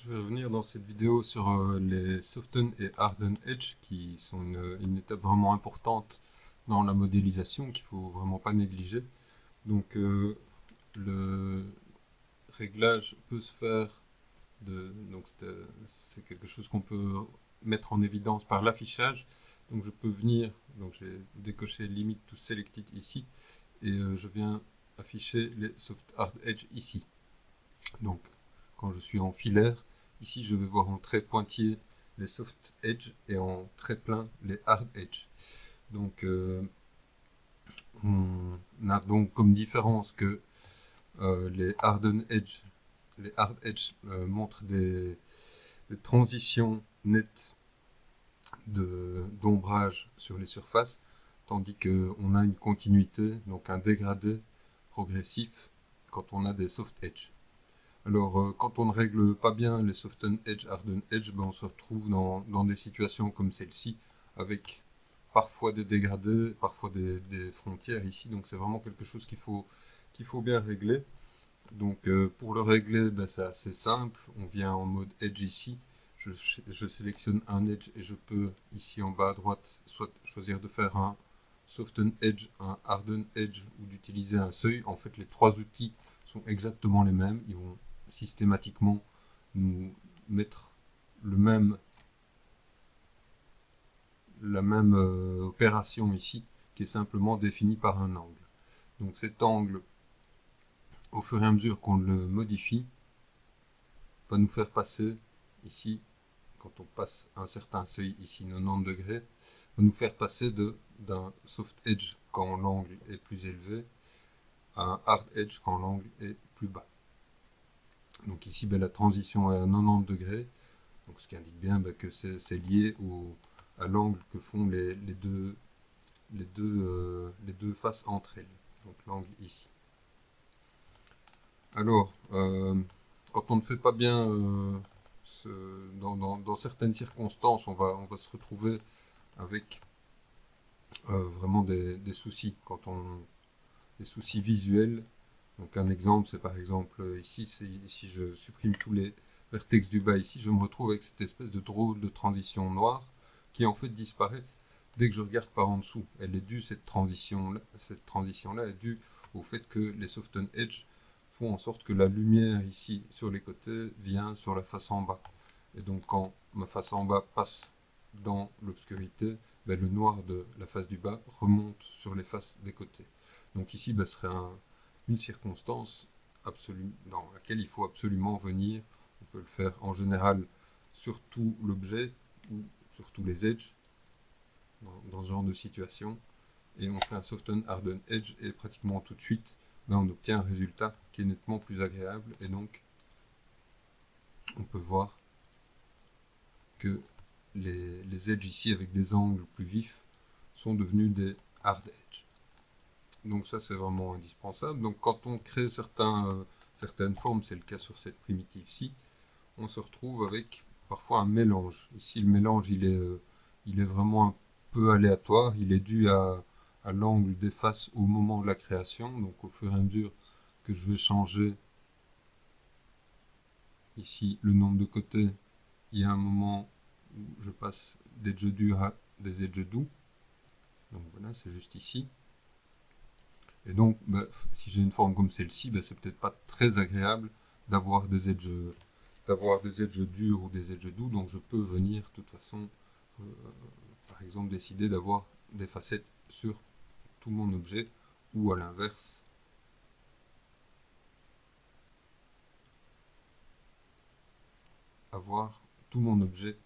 Je vais revenir dans cette vidéo sur les Soften et Harden Edge qui sont une étape vraiment importante dans la modélisation qu'il ne faut vraiment pas négliger. Donc le réglage peut se faire, donc c'est quelque chose qu'on peut mettre en évidence par l'affichage. Donc je peux venir, donc j'ai décoché Limit to Selected ici et je viens afficher les Soft Hard Edge ici. Donc quand je suis en filaire, ici je vais voir en trait pointillé les soft edge et en trait plein les hard edge. Donc on a donc comme différence que les hard edge montrent des transitions nettes d'ombrage sur les surfaces, tandis qu'on a une continuité, donc un dégradé progressif quand on a des soft edge. Alors, quand on ne règle pas bien les Soften Edge, Harden Edge, ben, on se retrouve dans des situations comme celle-ci, avec parfois des dégradés, parfois des frontières ici. Donc, c'est vraiment quelque chose qu'il faut bien régler. Donc, pour le régler, ben, c'est assez simple. On vient en mode Edge ici. Je sélectionne un Edge et je peux, ici en bas à droite, soit choisir de faire un Soften Edge, un Harden Edge ou d'utiliser un seuil. En fait, les trois outils sont exactement les mêmes. Ils vont systématiquement nous mettre la même opération ici, qui est simplement définie par un angle. Donc cet angle, au fur et à mesure qu'on le modifie, va nous faire passer ici, quand on passe un certain seuil, ici 90 degrés, va nous faire passer d'un soft edge quand l'angle est plus élevé à un hard edge quand l'angle est plus bas. Donc ici, ben, la transition est à 90 degrés, donc ce qui indique bien ben, que c'est lié à l'angle que font les deux faces entre elles. Donc l'angle ici. Alors, quand on ne fait pas bien, dans certaines circonstances, on va se retrouver avec vraiment des soucis, des soucis visuels. Donc un exemple, c'est par exemple ici, si je supprime tous les vertex du bas ici, je me retrouve avec cette espèce de drôle de transition noire qui en fait disparaît dès que je regarde par en dessous. Elle est due, cette transition-là est due au fait que les Soften Edge font en sorte que la lumière ici sur les côtés vient sur la face en bas. Et donc quand ma face en bas passe dans l'obscurité, ben, le noir de la face du bas remonte sur les faces des côtés. Donc ici, ben, ce serait une circonstance absolue dans laquelle il faut absolument venir. On peut le faire en général sur tout l'objet ou sur tous les edges dans ce genre de situation. Et on fait un soften harden edge et pratiquement tout de suite, ben, on obtient un résultat qui est nettement plus agréable. Et donc, on peut voir que les edges ici avec des angles plus vifs sont devenus des hard edge. Donc ça c'est vraiment indispensable. Donc quand on crée certaines formes, c'est le cas sur cette primitive-ci, on se retrouve avec parfois un mélange. Ici le mélange il est vraiment un peu aléatoire, il est dû à l'angle des faces au moment de la création. Donc au fur et à mesure que je vais changer ici le nombre de côtés, il y a un moment où je passe d'edge dur à des edges doux. Donc voilà, c'est juste ici. Et donc, bah, si j'ai une forme comme celle-ci, bah, c'est peut-être pas très agréable d'avoir des edges durs ou des edges doux. Donc, je peux venir, de toute façon, euh, par exemple, décider d'avoir des facettes sur tout mon objet, ou à l'inverse, avoir tout mon objet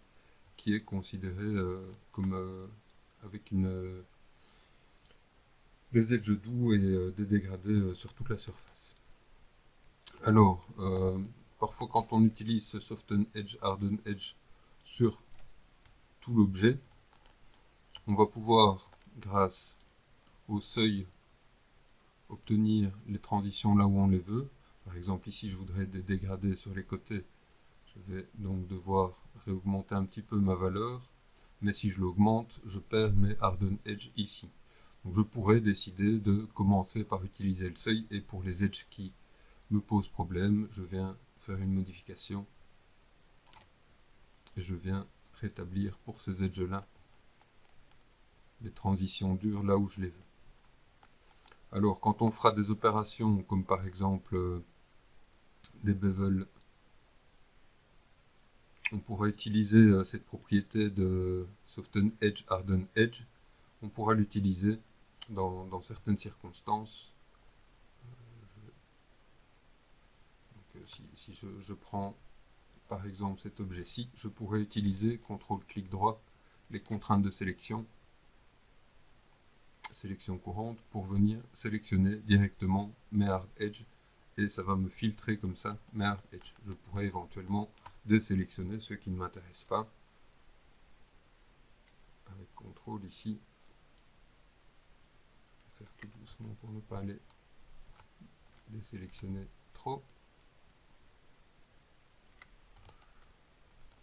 qui est considéré comme avec des edges doux et des dégradés sur toute la surface. Alors, parfois quand on utilise ce Soften Edge, Harden Edge sur tout l'objet, on va pouvoir, grâce au seuil, obtenir les transitions là où on les veut. Par exemple, ici, je voudrais des dégradés sur les côtés. Je vais donc devoir réaugmenter un petit peu ma valeur. Mais si je l'augmente, je perds mes Harden Edge ici. Donc je pourrais décider de commencer par utiliser le seuil, et pour les edges qui me posent problème, je viens faire une modification et je viens rétablir pour ces edges là les transitions dures là où je les veux. Alors quand on fera des opérations comme par exemple des bevels, on pourra utiliser cette propriété de Soften Edge, Harden Edge. On pourra l'utiliser dans certaines circonstances. Si je prends par exemple cet objet-ci, je pourrais utiliser CTRL-clic droit, les contraintes de sélection courante, pour venir sélectionner directement mes Hard Edge, et ça va me filtrer comme ça mes Hard Edge. Je pourrais éventuellement désélectionner ceux qui ne m'intéressent pas, avec CTRL ici, faire tout doucement pour ne pas aller désélectionner trop.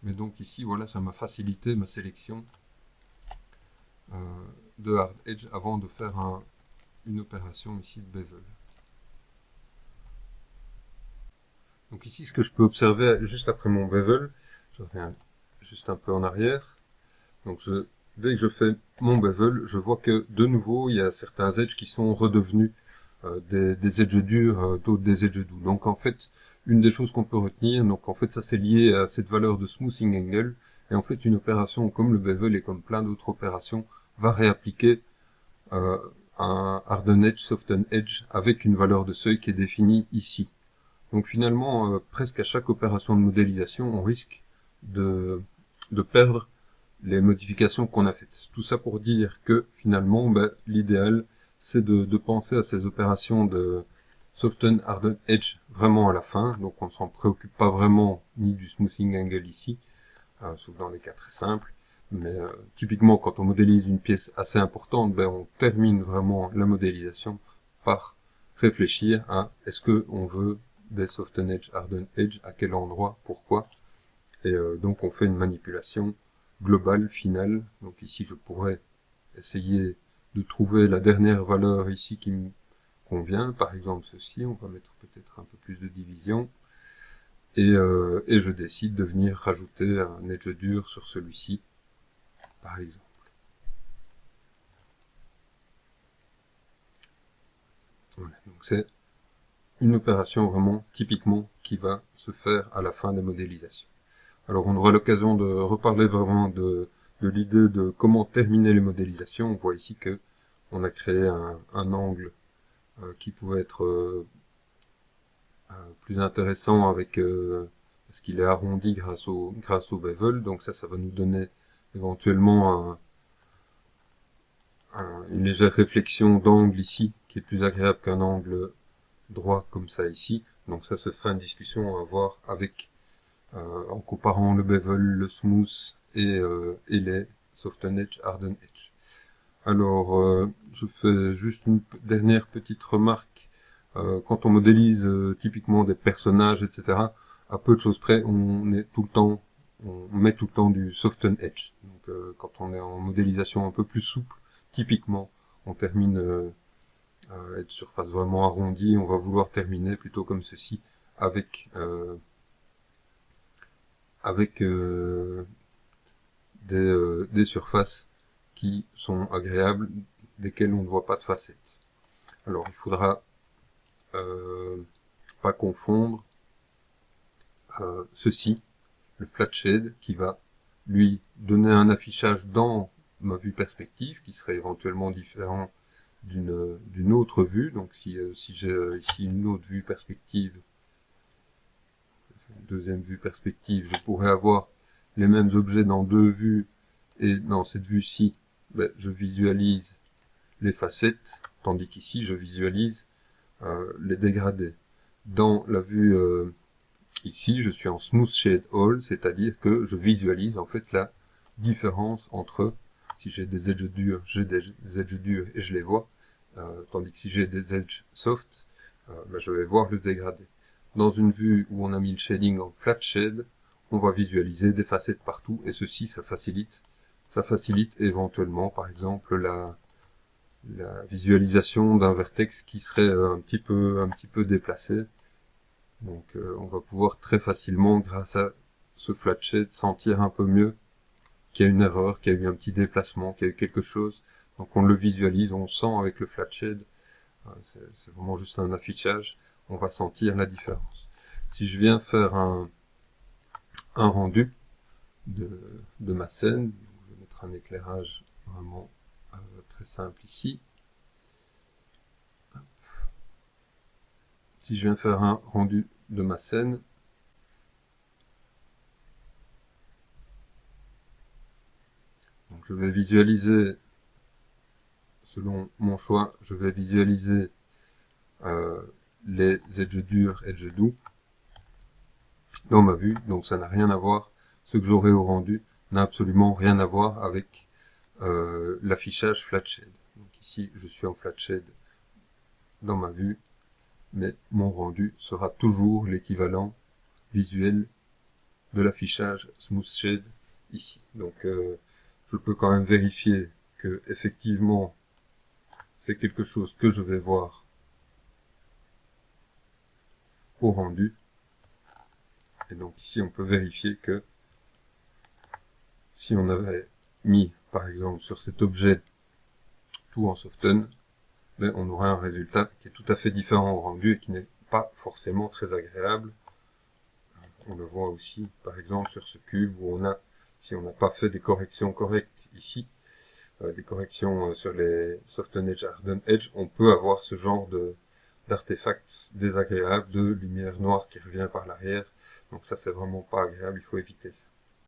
Mais donc ici, voilà, ça m'a facilité ma sélection de Hard Edge avant de faire une opération ici de bevel. Donc ici, ce que je peux observer juste après mon bevel, je reviens juste un peu en arrière. Donc dès que je fais mon bevel, je vois que de nouveau, il y a certains edges qui sont redevenus des edges durs, d'autres des edges doux. Donc en fait, une des choses qu'on peut retenir, donc en fait ça c'est lié à cette valeur de smoothing angle, et en fait une opération comme le bevel et comme plein d'autres opérations va réappliquer un harden edge, soften edge avec une valeur de seuil qui est définie ici. Donc finalement, presque à chaque opération de modélisation, on risque de perdre les modifications qu'on a faites. Tout ça pour dire que finalement, l'idéal, c'est de penser à ces opérations de Soften, Harden, Edge vraiment à la fin. Donc on ne s'en préoccupe pas vraiment ni du smoothing angle ici, sauf dans les cas très simples. Mais typiquement, quand on modélise une pièce assez importante, on termine vraiment la modélisation par réfléchir à est-ce qu'on veut des Soften Edge, Harden Edge, à quel endroit, pourquoi. Et donc on fait une manipulation globale, finale. Donc ici je pourrais essayer de trouver la dernière valeur ici qui me convient. Par exemple ceci, on va mettre peut-être un peu plus de division. Et je décide de venir rajouter un edge dur sur celui-ci, par exemple. Voilà, donc c'est une opération vraiment typiquement qui va se faire à la fin des modélisations. Alors on aura l'occasion de reparler vraiment de l'idée de comment terminer les modélisations. On voit ici que on a créé un angle qui pouvait être plus intéressant avec parce qu'il est arrondi grâce au bevel. Donc ça va nous donner éventuellement une légère réflexion d'angle ici qui est plus agréable qu'un angle droit comme ça ici. Donc ça, ce sera une discussion à avoir avec en comparant le bevel, le smooth et les soften edge, harden edge. Alors, je fais juste une dernière petite remarque. Quand on modélise typiquement des personnages, etc., à peu de choses près, on met tout le temps du soften edge. Donc, quand on est en modélisation un peu plus souple, typiquement, on termine être surface vraiment arrondie. On va vouloir terminer plutôt comme ceci, avec des surfaces qui sont agréables, desquelles on ne voit pas de facettes. Alors il faudra pas confondre ceci, le flat shade, qui va lui donner un affichage dans ma vue perspective, qui serait éventuellement différent d'une autre vue. Donc si j'ai ici une autre vue perspective, une deuxième vue perspective, je pourrais avoir les mêmes objets dans deux vues, et dans cette vue-ci, je visualise les facettes, tandis qu'ici, je visualise les dégradés. Dans la vue ici, je suis en Smooth Shade All, c'est-à-dire que je visualise en fait la différence entre, si j'ai des edges durs, j'ai des edges durs et je les vois, tandis que si j'ai des edges soft, je vais voir le dégradé. Dans une vue où on a mis le shading en Flat Shade, on va visualiser des facettes partout, et ceci, ça facilite éventuellement, par exemple, la visualisation d'un vertex qui serait un petit peu déplacé. Donc on va pouvoir très facilement, grâce à ce flat shade sentir un peu mieux qu'il y a une erreur, qu'il y a eu un petit déplacement, qu'il y a eu quelque chose. Donc on le visualise, on sent avec le flat shade, c'est vraiment juste un affichage, on va sentir la différence. Si je viens faire un rendu de ma scène, je vais mettre un éclairage vraiment très simple ici. Si je viens faire un rendu de ma scène, donc je vais visualiser, selon mon choix, je vais visualiser les edges durs, edges doux dans ma vue, donc ça n'a rien à voir, ce que j'aurai au rendu n'a absolument rien à voir avec l'affichage flat shade. Donc ici je suis en flat shade dans ma vue, mais mon rendu sera toujours l'équivalent visuel de l'affichage smooth shade ici. Donc je peux quand même vérifier que effectivement c'est quelque chose que je vais voir au rendu. Et donc ici on peut vérifier que si on avait mis par exemple sur cet objet tout en soften, ben, on aurait un résultat qui est tout à fait différent au rendu et qui n'est pas forcément très agréable. On le voit aussi par exemple sur ce cube où on a, si on n'a pas fait des corrections correctes ici, des corrections sur les soften edge, harden edge, on peut avoir ce genre d'artefacts désagréables, de lumière noire qui revient par l'arrière. Donc ça c'est vraiment pas agréable, il faut éviter ça.